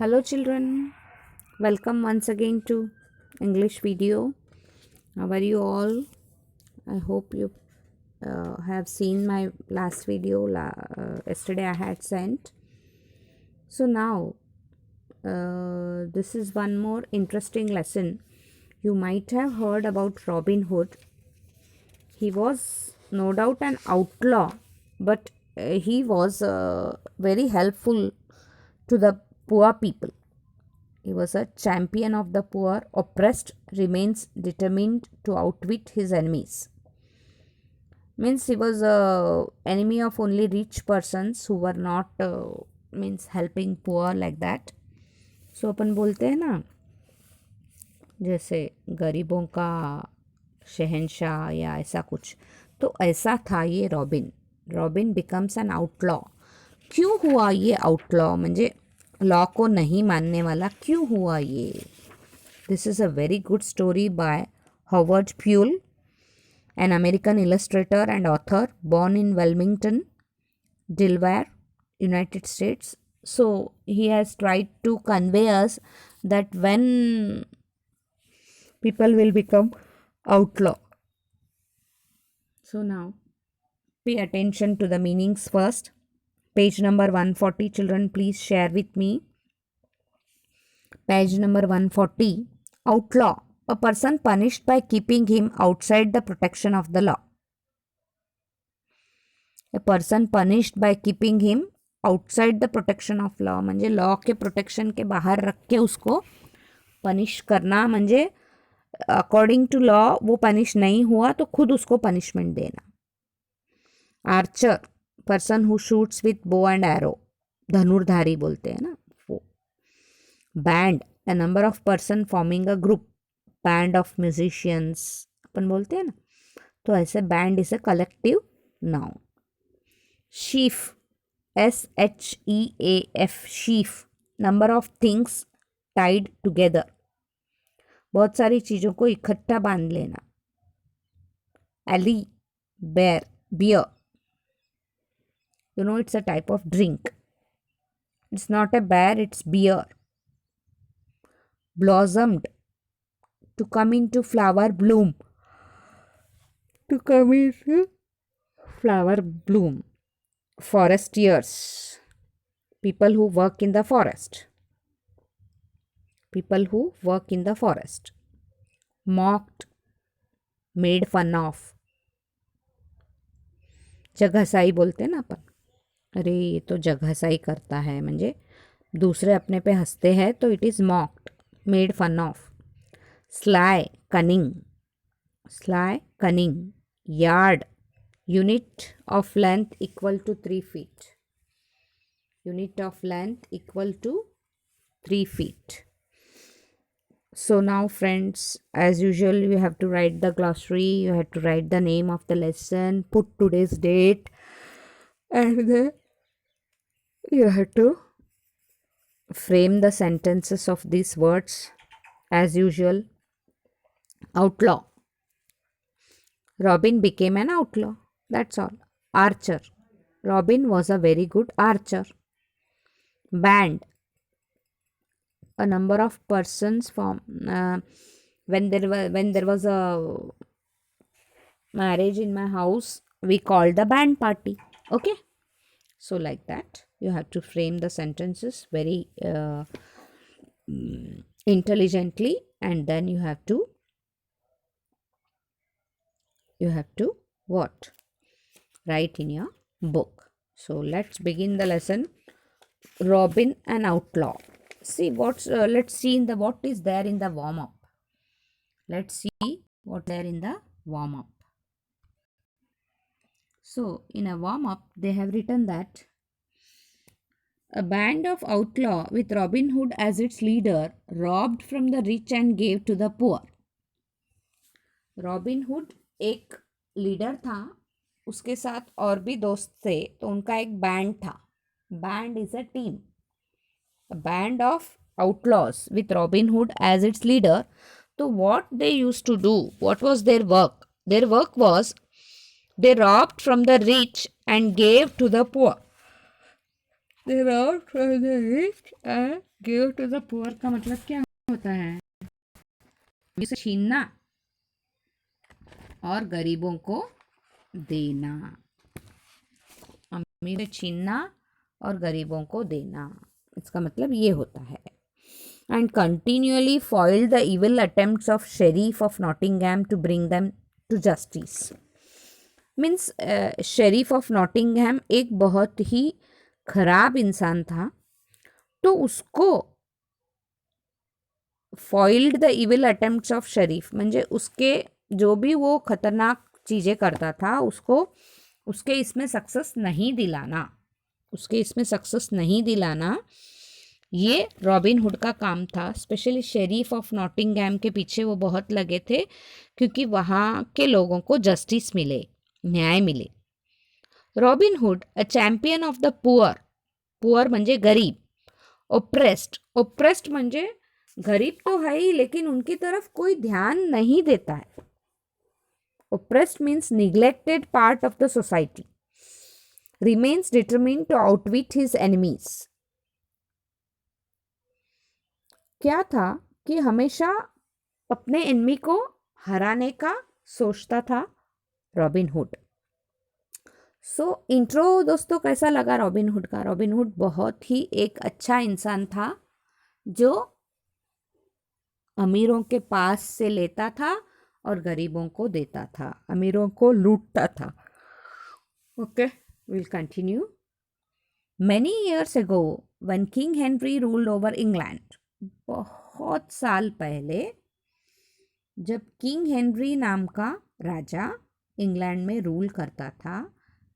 Hello children, welcome once again to English video. How are you all? I hope you have seen my last video yesterday I had sent. So now this is one more interesting lesson. You might have heard about Robin Hood. He was no doubt an outlaw, but he was very helpful to the poor people. He was a champion of the poor, oppressed, remains determined to outwit his enemies. Means he was a enemy of only rich persons who were not means helping poor like that. So अपन बोलते हैं ना जैसे गरीबों का शहंशाह या ऐसा कुछ, तो ऐसा था ये robin. Robin becomes N outlaw. क्यों हुआ ये आउटलॉ, म्हणजे लॉ को नहीं मानने वाला क्यों हुआ ये? This is a very good story by Howard fuel, an American illustrator and author born in Wilmington, Delaware, United States. So he has tried to convey us that when people will become outlaw. So now pay attention to the meanings first. Page number 140, children, please share with me. Page number 140, outlaw, a person punished by keeping him outside the protection of the law. A person punished by keeping him outside the protection of law, म्हणजे law के protection के बाहर रख के उसको punish करना, म्हणजे according to law वो पनिश नहीं हुआ तो खुद उसको पनिशमेंट देना. Archer, person who shoots with bow and arrow, धनुर्धारी बोलते हैं ना वो. Band, a number of person forming a group, band of musicians अपन बोलते हैं ना, तो ऐसे band is a collective noun. sheaf, SHEAF, sheaf, number of things tied together, बहुत सारी चीज़ों को इकट्ठा बांध लेना. alley, beer, you know it's a type of drink. It's not a bear, it's beer. blossomed, to come into flower bloom, to come into flower bloom. Forestiers, people who work in the forest, people who work in the forest. Mocked, made fun of, जगहसाई बोलते हैं ना अपन, अरे ये तो जगहसाई करता है, म्हणजे दूसरे अपने पे हंसते हैं तो it is mocked, made fun of. Sly, cunning, sly cunning. Yard, unit of length equal to 3 feet, unit of length equal to 3 feet. So now friends, as usual you have to write the glossary, you have to write the name of the lesson, put today's date, and then you have to frame the sentences of these words as usual. Outlaw, Robin became an outlaw, that's all. Archer, Robin was a very good archer. Band, a number of persons from when there was a marriage in my house, we called the band party. Okay, so like that you have to frame the sentences very intelligently, and then you have to what? Write in your book. So let's begin the lesson. Robin an outlaw. See what's let's see in the what is there in the warm up. Let's see what there in the warm up. So in a warm up they have written that a band of outlaw with Robin Hood as its leader robbed from the rich and gave to the poor. Robin Hood एक leader था, उसके साथ और भी दोस्त थे, तो उनका एक बैंड था. Band is a team. A band of outlaws with Robin Hood as its leader. So what they used to do, what was their work? Their work was they robbed from the rich and gave to the poor. They robbed from the rich and give to the poor का मतलब क्या होता है? इसे छीनना और गरीबों को देना। अमीर छीनना और गरीबों को देना, इसका मतलब ये होता है। And continuously foiled the evil attempts of sheriff of Nottingham to bring them to justice. Means sheriff of Nottingham एक बहुत ही खराब इंसान था, तो उसको foiled the evil attempts of sheriff म्हणजे उसके जो भी वो खतरनाक चीज़ें करता था उसको उसके इसमें सक्सेस नहीं दिलाना, ये रॉबिन हुड का काम था। स्पेशली शेरीफ ऑफ नॉटिंगहैम के पीछे वो बहुत लगे थे क्योंकि वहाँ के लोगों को जस्टिस मिले, न्याय मिले। Robin hood a champion of the poor म्हणजे गरीब, ओप्रेस्ड म्हणजे गरीब तो है ही लेकिन उनकी तरफ कोई ध्यान नहीं देता है। Oppressed means neglected part of the society, remains determined to outwit his enemies. क्या था कि हमेशा अपने एनिमी को हराने का सोचता था रॉबिन हुड। सो इंट्रो दोस्तों कैसा लगा रॉबिन हुड का? रॉबिन हुड बहुत ही एक अच्छा इंसान था जो अमीरों के पास से लेता था और गरीबों को देता था, अमीरों को लूटता था। Okay, will continue. Many years ago when king Henry ruled over England, बहुत साल पहले जब किंग हेनरी नाम का राजा इंग्लैंड में रूल करता था,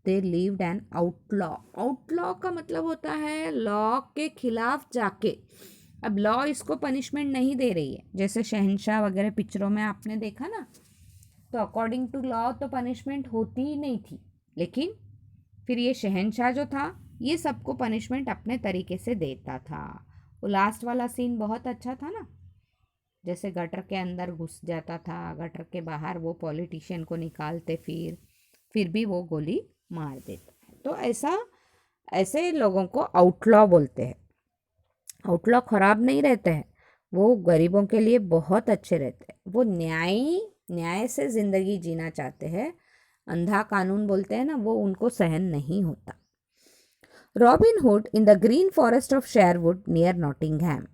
दे लिव्ड एन आउटलॉ का मतलब होता है लॉ के खिलाफ जाके। अब लॉ इसको पनिशमेंट नहीं दे रही है, जैसे शहंशाह वगैरह पिक्चरों में आपने देखा ना, तो अकॉर्डिंग टू लॉ तो पनिशमेंट होती ही नहीं थी, लेकिन फिर ये शहंशाह जो था ये सबको पनिशमेंट अपने तरीके से देता था। वो लास्ट वाला सीन बहुत अच्छा था ना, जैसे गटर के अंदर घुस जाता था, गटर के बाहर वो पॉलिटिशियन को निकालते, फिर भी वो गोली मार देता। तो ऐसे लोगों को आउटलॉ बोलते हैं। आउटलॉ खराब नहीं रहते हैं, वो गरीबों के लिए बहुत अच्छे रहते हैं। वो न्याय से ज़िंदगी जीना चाहते हैं, अंधा कानून बोलते हैं ना, वो उनको सहन नहीं होता। Robin Hood in the green forest of Sherwood near Nottingham.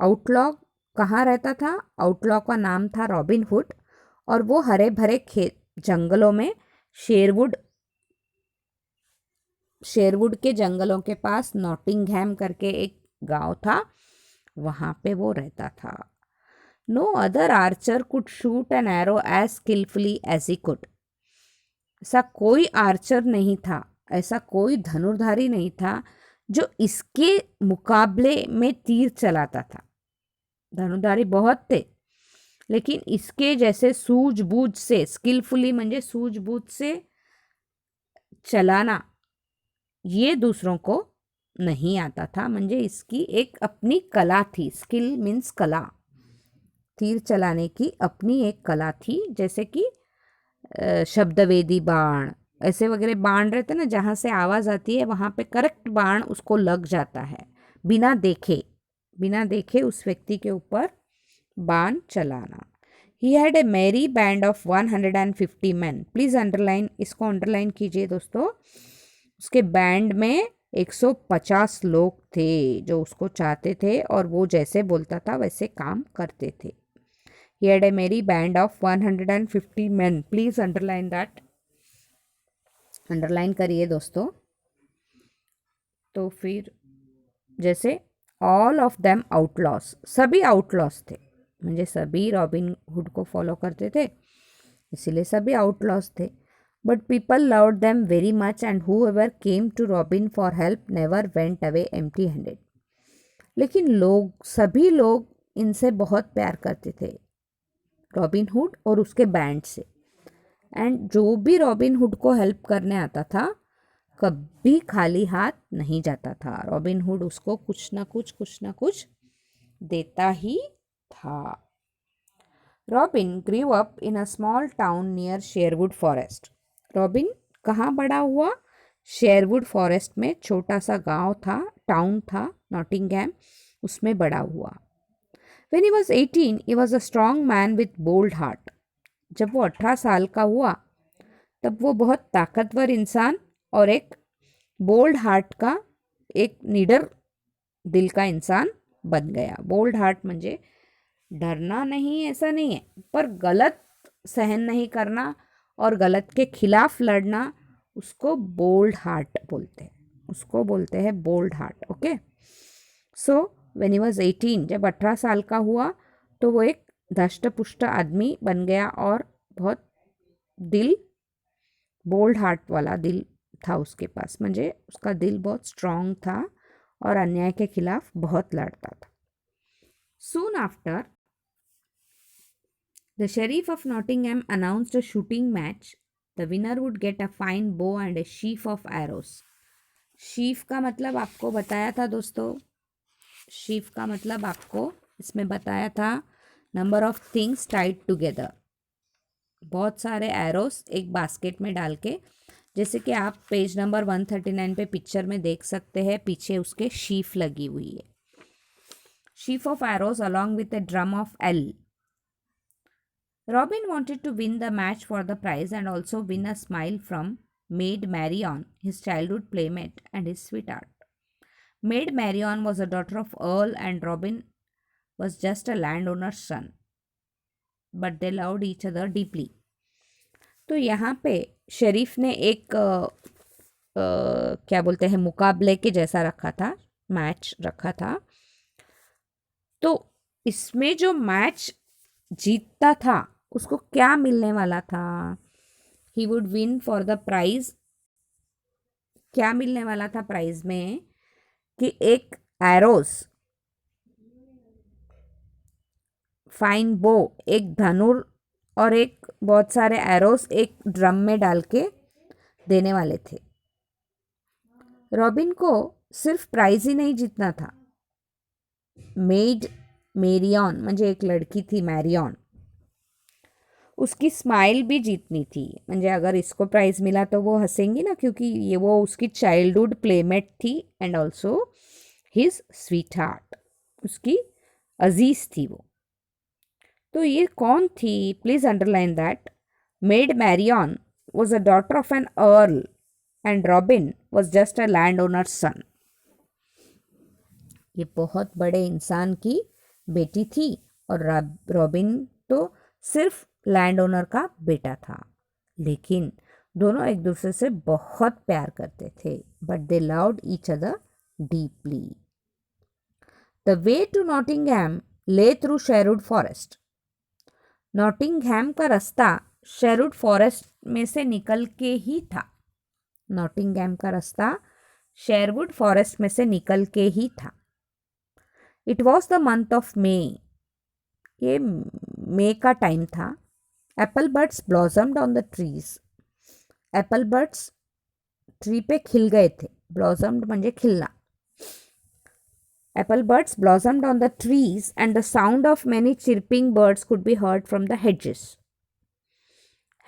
Outlaw कहाँ रहता था? आउटलॉ का नाम था रॉबिन हुड और वो हरे भरे खेत जंगलों में शेरवुड के जंगलों के पास नॉटिंगहैम करके एक गांव था, वहाँ पे वो रहता था। No other archer could shoot an arrow as skilfully as he could. ऐसा कोई आर्चर नहीं था, ऐसा कोई धनुर्धारी नहीं था जो इसके मुकाबले में तीर चलाता था। धनुर्धारी बहुत थे, लेकिन इसके जैसे सूझबूझ से, स्किलफुली म्हणजे सूझबूझ से चलाना ये दूसरों को नहीं आता था। म्हणजे इसकी एक अपनी कला थी, स्किल मीन्स कला, तीर चलाने की अपनी एक कला थी। जैसे कि शब्दवेदी बाण ऐसे वगैरह बाण रहते ना, जहाँ से आवाज़ आती है वहाँ पे करेक्ट बाण उसको लग जाता है, बिना देखे उस व्यक्ति के ऊपर बाण चलाना। ही हैड ए मेरी band of 150 man. Please underline, इसको अंडरलाइन कीजिए दोस्तों। उसके बैंड में 150 लोग थे जो उसको चाहते थे और वो जैसे बोलता था वैसे काम करते थे। He had a merry band of 150 men. Please underline that. Underline करिए दोस्तों। तो फिर जैसे ऑल ऑफ देम आउटलॉस, सभी आउटलॉस थे, म्हणजे सभी रॉबिन हुड को फॉलो करते थे, इसीलिए सभी आउटलॉस थे। But people loved them very much and whoever came to Robin for help never went away empty handed. लेकिन सभी लोग इनसे बहुत प्यार करते थे, रॉबिन हुड और उसके बैंड से। एंड जो भी रॉबिन हुड को हेल्प करने आता था कभी खाली हाथ नहीं जाता था। रॉबिन हुड उसको कुछ ना कुछ देता ही था। Robin grew up in a small town near Sherwood forest. Robin कहाँ बड़ा हुआ? शेरवुड फॉरेस्ट में छोटा सा गांव था, टाउन था नॉटिंघम, उसमें बड़ा हुआ। When he was 18, he was a strong man with bold heart. जब वो 18 साल का हुआ तब वो बहुत ताकतवर इंसान और एक बोल्ड हार्ट का, एक निडर दिल का इंसान बन गया। बोल्ड हार्ट म्हणजे डरना नहीं, ऐसा नहीं है, पर गलत सहन नहीं करना और गलत के खिलाफ लड़ना, उसको बोल्ड हार्ट बोलते हैं, उसको बोलते हैं bold heart. Okay, so when he was 18, जब 18 साल का हुआ तो वो एक धष्टपुष्ट आदमी बन गया और बहुत दिल, बोल्ड हार्ट वाला दिल था उसके पास, म्हणजे उसका दिल बहुत स्ट्रांग था और अन्याय के खिलाफ बहुत लड़ता था। Soon after, the sheriff of Nottingham announced a shooting match. The winner would get a fine bow and a sheaf of arrows. Sheath का मतलब आपको बताया था दोस्तों, शीफ का मतलब आपको इसमें बताया था number of things Tide together, बहुत सारे एरोस एक बास्केट में डाल के, जैसे कि आप पेज नंबर 139 पे पिक्चर में देख सकते हैं, पीछे उसके शीफ लगी हुई है। Sheath of arrows along with a drum of L. Robin wanted to win the match for the prize and also win a smile from Maid Marion, his childhood playmate and his sweetheart. Maid Marion was a daughter of Earl and Robin was just a landowner's son, but they loved each other deeply. तो यहाँ पे शरीफ ने एक क्या बोलते हैं, मुकाबले के जैसा रखा था, मैच रखा था। तो इसमें जो मैच जीतता था उसको क्या मिलने वाला था? He would win for the prize. क्या मिलने वाला था प्राइज में? कि एक एरोस, फाइन बो, एक धनुर और एक बहुत सारे एरोस एक ड्रम में डाल के देने वाले थे। रॉबिन को सिर्फ प्राइज ही नहीं जीतना था, मेड मेरियन म्हणजे एक लड़की थी मैरियन, उसकी स्माइल भी जीतनी थी। म्हणजे अगर इसको प्राइज मिला तो वो हंसेंगी ना, क्योंकि ये वो उसकी चाइल्डहुड प्लेमेट थी and also his sweet heart, उसकी अजीज थी वो। तो ये कौन थी? Please underline that Maid Marian was a daughter of an earl and Robin was just a land owner son. ये बहुत बड़े इंसान की बेटी थी और रॉबिन तो सिर्फ लैंड ओनर का बेटा था, लेकिन दोनों एक दूसरे से बहुत प्यार करते थे, but they loved each other deeply. The way to Nottingham lay through Sherwood forest. Nottingham का रास्ता शेरवुड फॉरेस्ट में से निकल के ही था। नॉटिंघम का रास्ता शेरवुड फॉरेस्ट में से निकल के ही था। It was the month of May, ये मई का टाइम था। Apple birds blossomed on the trees. Apple birds tree पे खिल गए थे, ब्लॉसम्ड म्हणजे खिलना। Apple birds blossomed on the trees and the sound of many chirping birds could be heard from the hedges.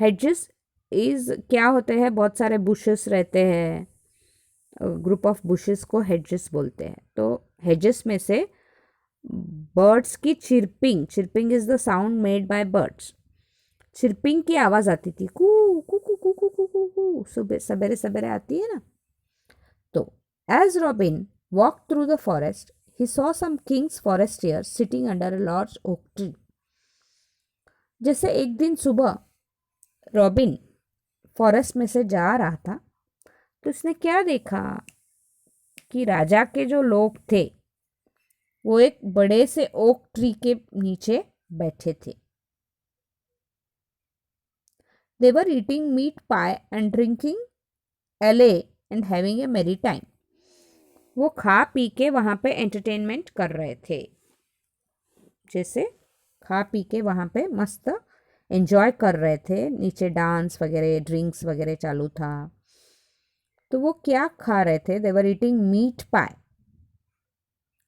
Hedges is क्या होते हैं? बहुत सारे बुशेस रहते हैं, ग्रुप ऑफ बुशेस को हेजेस बोलते हैं। तो हेजेस में से बर्ड्स की chirping, chirping is the sound made by birds, chirping की आवाज़ आती थी, कू कू कू कू कू कू कू कू, सुबह सवेरे सवेरे आती है ना। तो as Robin walk through the forest he saw some king's foresters sitting under a large oak tree. जैसे एक दिन सुबह रॉबिन फॉरेस्ट में से जा रहा था तो उसने क्या देखा कि राजा के जो लोग थे वो एक बड़े से ओक ट्री के नीचे बैठे थे। They were eating meat pie and drinking ale and having a merry time. वो खा पी के वहाँ पे एंटरटेनमेंट कर रहे थे, जैसे खा पी के वहाँ पे मस्त एंजॉय कर रहे थे, नीचे डांस वगैरह ड्रिंक्स वगैरह चालू था। तो वो क्या खा रहे थे? They were eating meat pie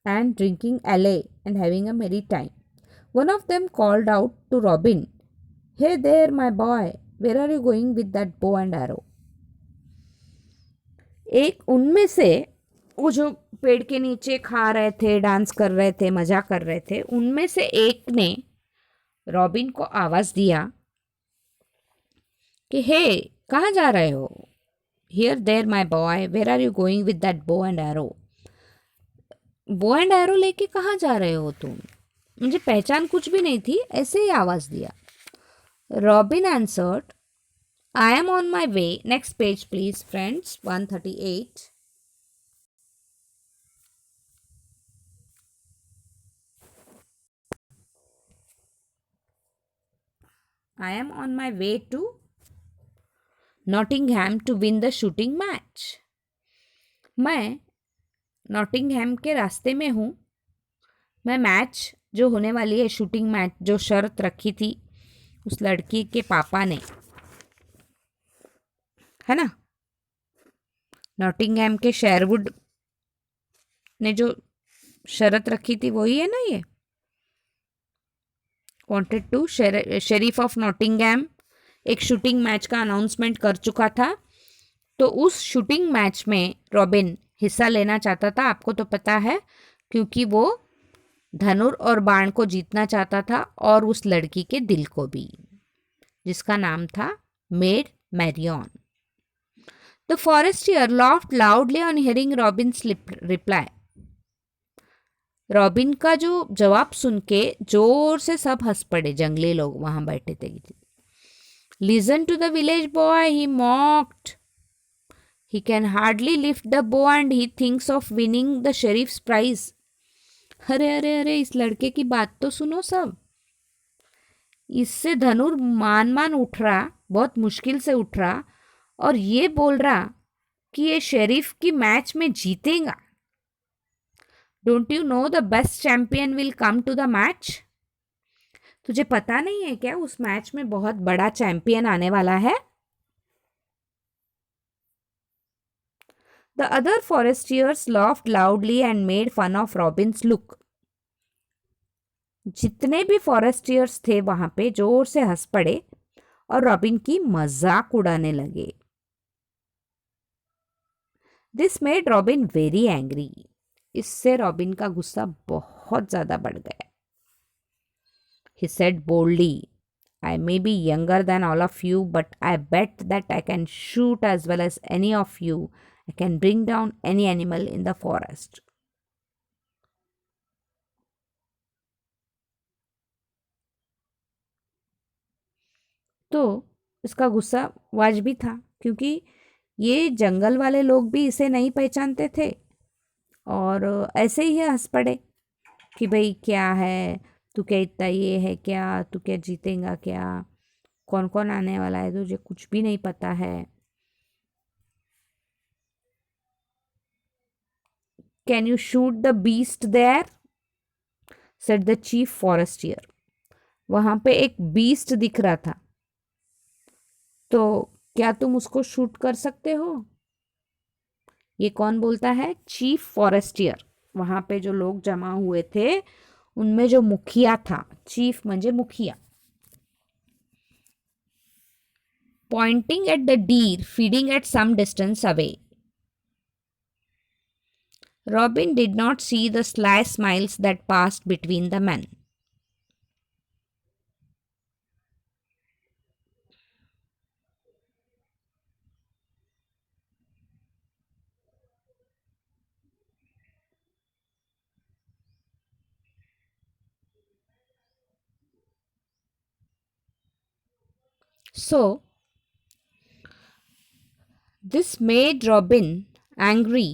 and drinking ale and having a merry time. One of them called out to Robin, "Hey there, my boy, where are you going with that bow and arrow?" एक उनमें से वो जो पेड़ के नीचे खा रहे थे, डांस कर रहे थे, मजा कर रहे थे, उनमें से एक ने रॉबिन को आवाज दिया कि हे, कहाँ जा रहे हो? Here there my boy, where are you going with that bow and arrow? Bow and arrow लेके कहाँ जा रहे हो तुम? मुझे पहचान कुछ भी नहीं थी, ऐसे ही आवाज दिया। Robin answered, I am on my way. Next page, please, friends. 138. I am on my way to Nottingham to win the shooting match. मैं नॉटिंगहैम के रास्ते में हूँ। मैं मैच जो होने वाली है, शूटिंग मैच, जो शर्त रखी थी उस लड़की के पापा ने, है ना, नॉटिंगहैम के शेरवुड ने जो शर्त रखी थी वही है ना ये। Wanted to, sheriff of Nottingham एक शूटिंग मैच का अनाउंसमेंट कर चुका था, तो उस शूटिंग मैच में रॉबिन हिस्सा लेना चाहता था। आपको तो पता है, क्योंकि वो धनुर और बाण को जीतना चाहता था, और उस लड़की के दिल को भी, जिसका नाम था Maid Marian. The forester laughed loudly on hearing Robin's reply. रॉबिन का जो जवाब सुन के जोर से सब हंस पड़े, जंगली लोग वहां बैठे थे। Listen to the village boy, he mocked, he can hardly lift the bow and he thinks of winning the sheriff's prize. अरे अरे अरे, इस लड़के की बात तो सुनो सब। इससे धनुर मान मान उठ रहा, बहुत मुश्किल से उठ रहा, और ये बोल रहा कि ये शेरिफ की मैच में जीतेगा। Don't you know the best champion will come to the match? तुझे पता नहीं है क्या, उस मैच में बहुत बड़ा चैंपियन आने वाला है। The other foresters laughed loudly and made fun of Robin's look. जितने भी फॉरेस्टियर्स थे वहां पे जोर से हंस पड़े और रॉबिन की मजाक उड़ाने लगे। This made robin very angry. इससे रॉबिन का गुस्सा बहुत ज्यादा बढ़ गया। He said boldly, I may be younger than all of you, but I bet that I can shoot as well as any of you. I can bring down any animal in the forest. तो इसका गुस्सा वाजिबी था, क्योंकि ये जंगल वाले लोग भी इसे नहीं पहचानते थे, और ऐसे ही हंस पड़े कि भाई क्या है, तू क्या इतना ये है क्या, तू क्या जीतेगा क्या, कौन कौन आने वाला है, तुझे कुछ भी नहीं पता है। Can you shoot the beast there, said the chief forester. वहां पे एक बीस्ट दिख रहा था, तो क्या तुम उसको शूट कर सकते हो? ये कौन बोलता है? Chief forester. वहां पे जो लोग जमा हुए थे उनमें जो मुखिया था, चीफ म्हणजे मुखिया। Pointing at the deer feeding at some distance away. Robin did not see the sly smiles that passed between the men. So, this made Robin angry.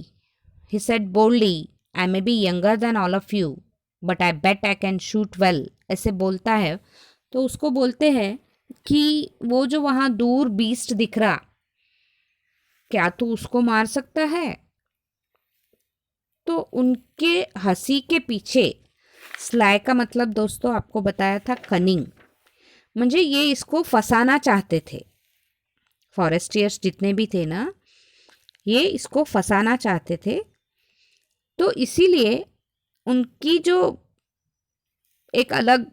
He said boldly, I may be younger than all of you, but I bet I can shoot well. ऐसे बोलता है, तो उसको बोलते हैं कि वो जो वहां दूर बीस्ट दिख रहा, क्या तू उसको मार सकता है? तो उनके हंसी के पीछे स्लाई का मतलब दोस्तों आपको बताया था कनिंग, म्हणजे ये इसको फंसाना चाहते थे। फॉरेस्टियर्स जितने भी थे ना, ये इसको फंसाना चाहते थे, तो इसीलिए उनकी जो एक अलग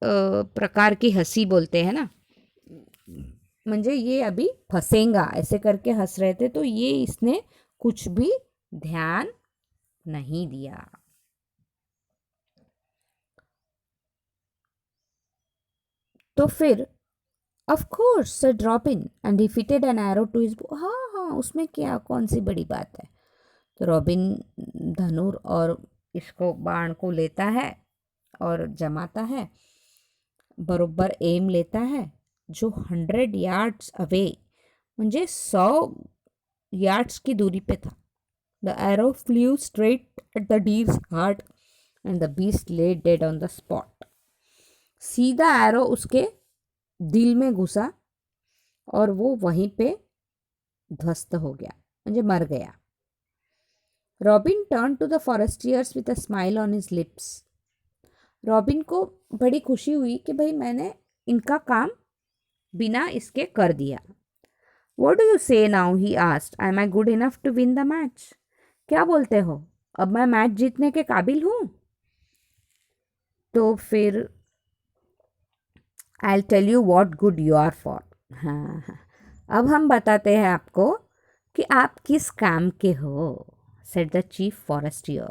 प्रकार की हंसी बोलते हैं ना, म्हणजे ये अभी फंसेगा ऐसे करके हंस रहे थे, तो ये इसने कुछ भी ध्यान नहीं दिया। तो फिर of course said Robin and he fitted an arrow to his bow. हाँ हाँ, उसमें क्या, कौन सी बड़ी बात है। तो रॉबिन धनुर और इसको बाण को लेता है और जमाता है, बरोबर एम लेता है जो 100 यार्ड्स अवे, म्हणजे 100 यार्ड्स की दूरी पे था। The arrow flew straight at the deer's heart and the beast lay dead on the spot. सीधा एरो उसके दिल में घुसा और वो वहीं पे ध्वस्त हो गया, म्हणजे मर गया। Robin turn to the foresters with a smile on his lips. Robin को बड़ी खुशी हुई कि भाई मैंने इनका काम बिना इसके कर दिया। What do you say now? He asked. Am I good enough to win the match? क्या बोलते हो, अब मैं मैच जीतने के काबिल हूँ? तो फिर I'll tell you what good you are for. हाँ, अब हम बताते हैं आपको कि आप किस काम के हो, said the chief forestier.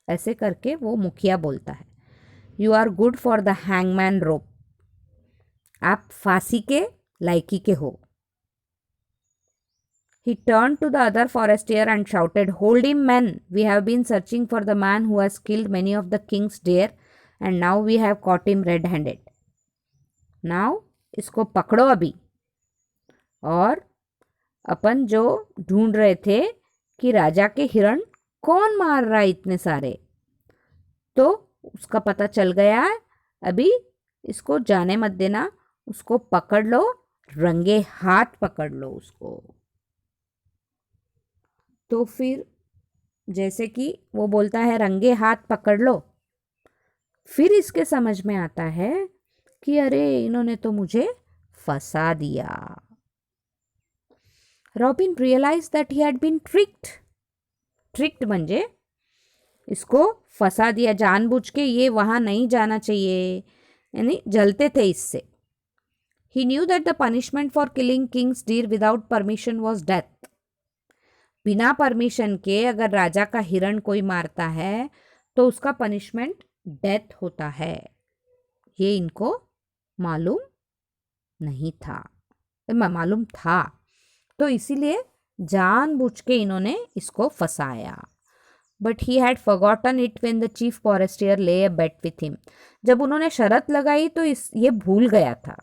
ऐसे करके वो मुखिया बोलता है। You are good for the hangman rope. आप फांसी के लायकी के हो। He turned to the other forestier and shouted, Hold him, men! We have been searching for the man who has killed many of the king's deer, and now we have caught him red-handed. Now, इसको पकड़ो अभी। और अपन जो ढूंढ रहे थे कि राजा के हिरण कौन मार रहा है इतने सारे, तो उसका पता चल गया है। अभी इसको जाने मत देना, उसको पकड़ लो, रंगे हाथ पकड़ लो उसको। तो फिर जैसे कि वो बोलता है रंगे हाथ पकड़ लो, फिर इसके समझ में आता है कि अरे इन्होंने तो मुझे फंसा दिया। Robin realise that he had been tricked म्हणजे इसको फंसा दिया जानबूझ के, ये वहां नहीं जाना चाहिए, यानी जलते थे इससे। He knew that the punishment for killing king's deer without permission was death. बिना परमिशन के अगर राजा का हिरण कोई मारता है तो उसका पनिशमेंट डेथ होता है। ये इनको मालूम नहीं था, मालूम था, तो इसीलिए जानबूझ के इन्होंने इसको फंसाया। But he had forgotten it when the chief Forestier ले अ बेट विथ हिम। जब उन्होंने शर्त लगाई तो ये भूल गया था।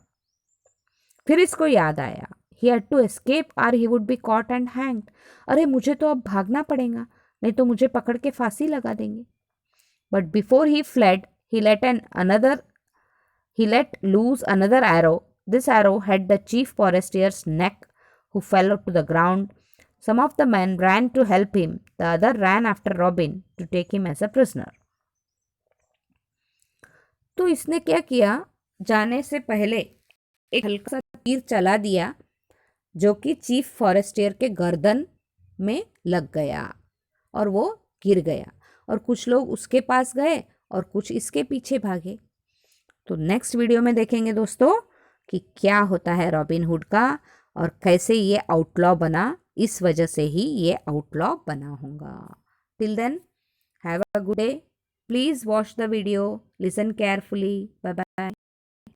फिर इसको याद आया, he had to escape or he would be caught and hanged. अरे मुझे तो अब भागना पड़ेगा, नहीं तो मुझे पकड़ के फांसी लगा देंगे। But before he fled, he let loose another arrow. This arrow had the chief forestier's neck, who fell to the ground. Some of the men ran to help him. The other ran after Robin to take him as a prisoner. तो इसने क्या किया, जाने से पहले एक हल्का सा तीर चला दिया जो कि चीफ फॉरेस्टियर के गर्दन में लग गया और वो गिर गया, और कुछ लोग उसके पास गए और कुछ इसके पीछे भागे। तो नेक्स्ट वीडियो में देखेंगे दोस्तों कि क्या होता है रॉबिन हुड का और कैसे ये आउटलॉ बना, इस वजह से ही ये आउटलॉ बना होगा। Till then have a good day, please watch the video, listen carefully, bye bye.